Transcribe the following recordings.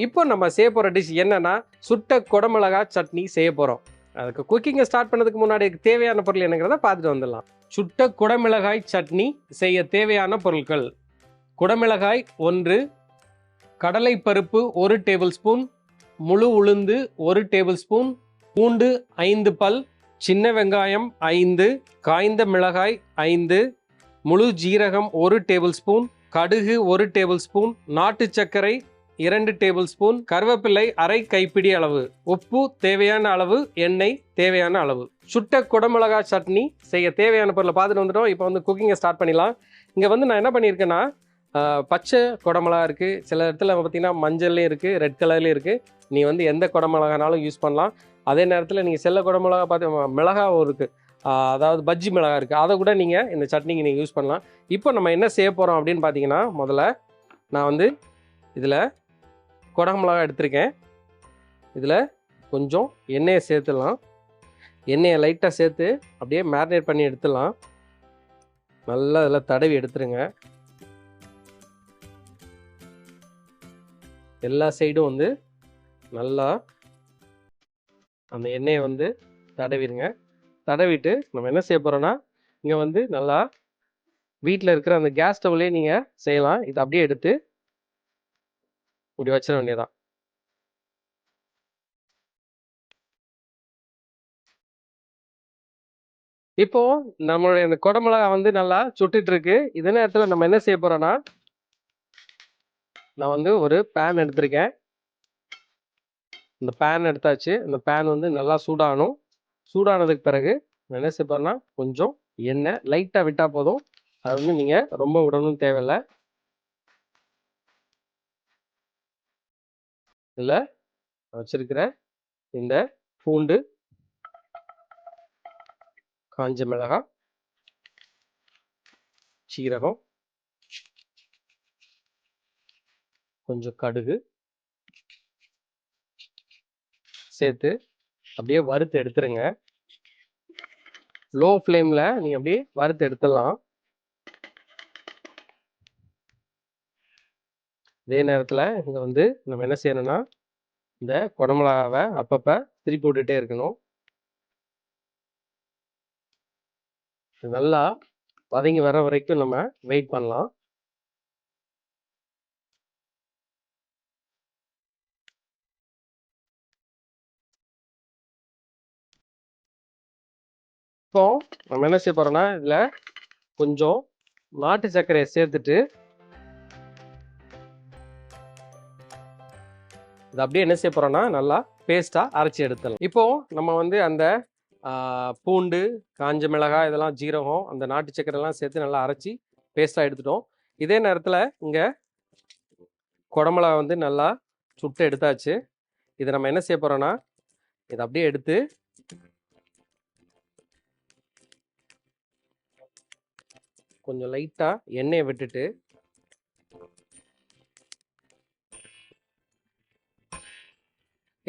இப்போ நம்ம செய்ய போகிற டிஷ் என்னன்னா சுட்ட குடமிளகா சட்னி செய்ய போகிறோம். அதுக்கு குக்கிங்கை ஸ்டார்ட் பண்ணதுக்கு முன்னாடி தேவையான பொருள் என்னங்கிறத பார்த்துட்டு வந்துடலாம். சுட்ட குடமிளகாய் சட்னி செய்ய தேவையான பொருட்கள்: குடமிளகாய் 1, கடலை பருப்பு 1 டேபிள் ஸ்பூன், முழு உளுந்து 1 டேபிள் ஸ்பூன், பூண்டு 5 பல், சின்ன வெங்காயம் 5, காய்ந்த மிளகாய் 5, முழு ஜீரகம் 1 டேபிள் ஸ்பூன், கடுகு 1 டேபிள் ஸ்பூன், நாட்டு சர்க்கரை 2 டேபிள் ஸ்பூன், கருவேப்பிலை அரை கைப்பிடி அளவு, உப்பு தேவையான அளவு, எண்ணெய் தேவையான அளவு. சுட்ட குடமிளகா சட்னி செய்ய தேவையான பொருளை பார்த்துட்டு வந்துட்டோம். இப்போ வந்து குக்கிங்கை ஸ்டார்ட் பண்ணிடலாம். இங்கே வந்து நான் என்ன பண்ணியிருக்கேன்னா, பச்சை குடமிளகா இருக்குது, சில இடத்துல பார்த்தீங்கன்னா மஞ்சள்லேயும் இருக்குது, ரெட் கலர்லேயும் இருக்குது. நீ வந்து எந்த குடமிளகானாலும் யூஸ் பண்ணலாம். அதே நேரத்தில் நீங்கள் செல்ல குடமிளகா பார்த்து மிளகாவும் இருக்குது, அதாவது பஜ்ஜி மிளகா இருக்குது, அதை கூட நீங்கள் இந்த சட்னிக்கு நீங்கள் யூஸ் பண்ணலாம். இப்போ நம்ம என்ன செய்ய போகிறோம் அப்படின்னு பார்த்தீங்கன்னா, முதல்ல நான் வந்து இதில் குடமிளகா எடுத்திருக்கேன். இதில் கொஞ்சம் எண்ணெயை சேர்த்துடலாம். எண்ணெயை லைட்டாக சேர்த்து அப்படியே மேரினேட் பண்ணி எடுத்துடலாம். நல்லா இதில் தடவி எடுத்துருங்க. எல்லா சைடும் வந்து நல்லா அந்த எண்ணெயை வந்து தடவிடுங்க. தடவிட்டு நம்ம என்ன செய்ய போகிறோன்னா, இங்கே வந்து நல்லா வீட்டில் இருக்கிற அந்த கேஸ் ஸ்டவ்லேயே நீங்கள் செய்யலாம். இதை அப்படியே எடுத்து இப்படி வச்சிட வேண்டியதான். இப்போ நம்மளுடைய இந்த குடமிளகா வந்து நல்லா சுட்டுட்டு இருக்கு. இதே நேரத்தில் நம்ம என்ன செய்ய போறோம்னா, நான் வந்து ஒரு பேன் எடுத்திருக்கேன். இந்த பேன் எடுத்தாச்சு. இந்த பேன் வந்து நல்லா சூடாகணும். சூடானதுக்கு பிறகு நான் என்ன செய்ய போறேன்னா, கொஞ்சம் எண்ணெய் லைட்டாக விட்டால் போதும். அது வந்து நீங்கள் ரொம்ப விடணும் தேவையில்லை. இதில் வச்சிருக்கிற இந்த பூண்டு, காஞ்ச மிளகாய், சீரகம், கொஞ்சம் கடுகு சேர்த்து அப்படியே வறுத்து எடுத்துருங்க. லோ ஃப்ளேமில் நீங்கள் அப்படியே வறுத்து எடுத்துடலாம். இதே நேரத்தில் இங்கே வந்து நம்ம என்ன செய்யணும்னா, இந்த குடமிளகாவை அப்பப்போ திருப்பி விட்டுட்டே இருக்கணும். நல்லா வதங்கி வர வரைக்கும் நம்ம வெயிட் பண்ணலாம். இப்போ நம்ம என்ன செய்ய போறோம்னா, இதில் கொஞ்சம் நாட்டு சர்க்கரையை சேர்த்துட்டு இது அப்படியே என்ன செய்ய போறோம்னா, நல்லா பேஸ்ட்டாக அரைச்சி எடுத்துடலாம். இப்போ நம்ம வந்து அந்த பூண்டு, காஞ்ச மிளகாய், இதெல்லாம் ஜீரகம், அந்த நாட்டு சர்க்கரைலாம் சேர்த்து நல்லா அரைச்சி பேஸ்ட்டாக எடுத்துட்டோம். இதே நேரத்தில் இங்கே குடமிளகா வந்து நல்லா சுட்டு எடுத்தாச்சு. இதை நம்ம என்ன செய்ய போறோம்னா, இதை அப்படியே எடுத்து கொஞ்சம் லைட்டாக எண்ணெயை விட்டுட்டு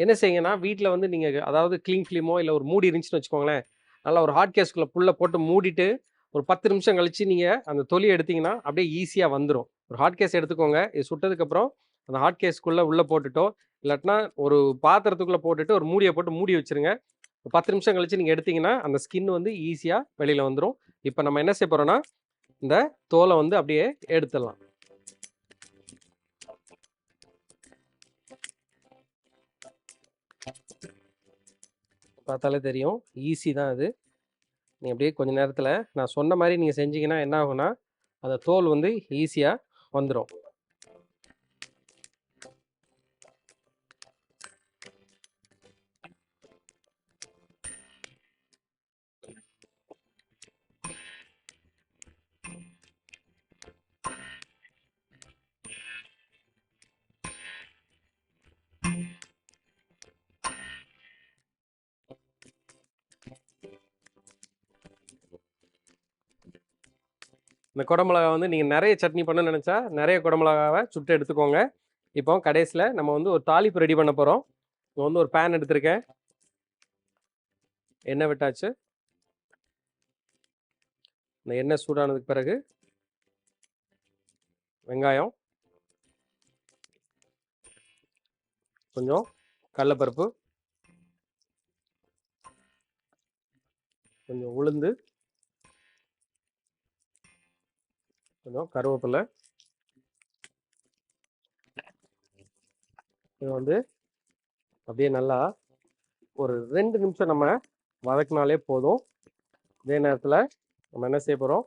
என்ன செய்யுங்கன்னா, வீட்டில் வந்து நீங்கள் அதாவது க்ளீன் ஃபிலிமோ இல்லை ஒரு மூடி இருந்துச்சுன்னு வச்சுக்கோங்களேன், நல்லா ஒரு ஹாட் கேஸ்குள்ளே புல்லை போட்டு மூடிட்டு ஒரு 10 நிமிஷம் கழித்து நீங்கள் அந்த தொலியை எடுத்திங்கன்னா அப்படியே ஈஸியாக வந்துடும். ஒரு ஹாட் கேஸ் எடுத்துக்கோங்க. இது சுட்டதுக்கப்புறம் அந்த ஹாட் கேஸ்க்குள்ளே உள்ளே போட்டுட்டோ இல்லாட்டினா ஒரு பாத்திரத்துக்குள்ளே போட்டுட்டு ஒரு மூடியை போட்டு மூடி வச்சுருங்க. ஒரு 10 நிமிஷம் கழித்து நீங்கள் எடுத்திங்கன்னா அந்த ஸ்கின் வந்து ஈஸியாக வெளியில் வந்துடும். இப்போ நம்ம என்ன செய்ய போகிறோன்னா, இந்த தோலை வந்து அப்படியே எடுத்துடலாம். பார்த்தாலே தெரியும், ஈஸி தான் இது. நீங்கள் அப்படியே கொஞ்சம் நேரத்தில் நான் சொன்ன மாதிரி நீங்கள் செஞ்சீங்கன்னா என்ன ஆகும்னா, அந்த தோல் வந்து ஈஸியாக வந்துடும். இந்த குடமிளகா வந்து நீங்கள் நிறைய சட்னி பண்ணணும்னு நினச்சா நிறைய குடமிளகாவை சுட்டு எடுத்துக்கோங்க. இப்போ கடைசியில் நம்ம வந்து ஒரு தாளிப்பு ரெடி பண்ண போகிறோம். இப்போ வந்து ஒரு பேன் எடுத்திருக்கேன். எண்ணெய் விட்டாச்சு. இந்த எண்ணெய் சூடானதுக்கு பிறகு வெங்காயம், கொஞ்சம் கடலைப்பருப்பு, கொஞ்சம் உளுந்து, கொஞ்சம் கருவேப்பிலை. இது வந்து அப்படியே நல்லா ஒரு 2 நிமிஷம் நம்ம வதக்கினாலே போதும். இதே நேரத்தில் நம்ம என்ன செய்ய போகிறோம்,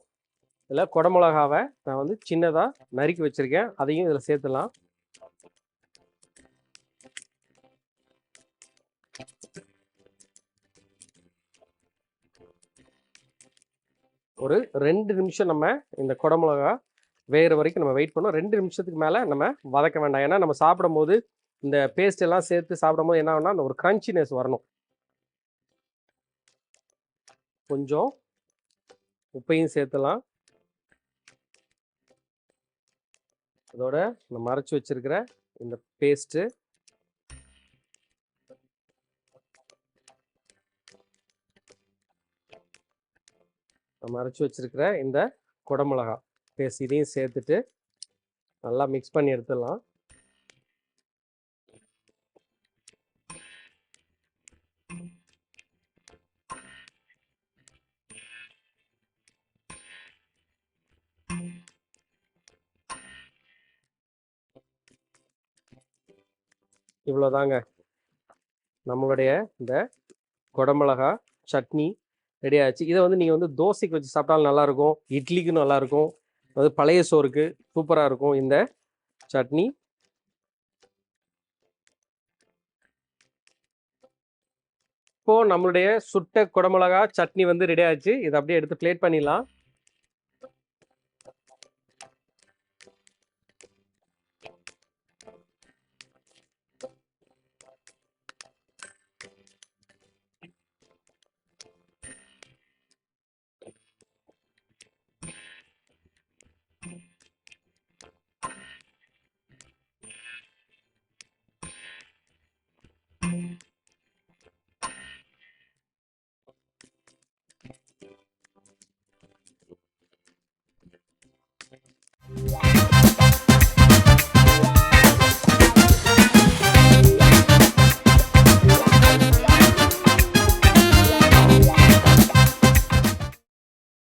இதில் குடமிளகாவை நான் வந்து சின்னதாக நறுக்கி வச்சுருக்கேன், அதையும் இதில் சேர்த்துலாம். ஒரு 2 நிமிஷம் நம்ம இந்த குடமிளகா வேகிற வரைக்கும் நம்ம வெயிட் பண்ணோம். 2 நிமிஷத்துக்கு மேலே நம்ம வதக்க வேண்டாம். ஏன்னா நம்ம சாப்பிடும்போது இந்த பேஸ்ட் எல்லாம் சேர்த்து சாப்பிடும்போது என்ன ஆகும்னா அந்த ஒரு கிரன்ச்சினஸ் வரணும். கொஞ்சம் உப்பையும் சேர்த்துலாம். அதோட நம்ம அரைச்சி வச்சிருக்கிற இந்த பேஸ்ட்டு, நம்ம அரைச்சி வச்சிருக்கிற இந்த குடமிளகா பேஸ்ட் இதையும் சேர்த்துட்டு நல்லா மிக்ஸ் பண்ணி எடுத்துடலாம். இவ்வளோதாங்க, நம்மளுடைய இந்த குடமிளகா சட்னி ரெடி ஆச்சு. இதை வந்து நீங்கள் வந்து தோசைக்கு வச்சு சாப்பிட்டாலும் நல்லாயிருக்கும், இட்லிக்கு நல்லாயிருக்கும், அது பழைய சோறுக்கு சூப்பராக இருக்கும் இந்த சட்னி. இப்போது நம்மளுடைய சுட்ட குடமிளகா சட்னி வந்து ரெடி ஆச்சு. இதை அப்படியே எடுத்து பிளேட் பண்ணிடலாம்.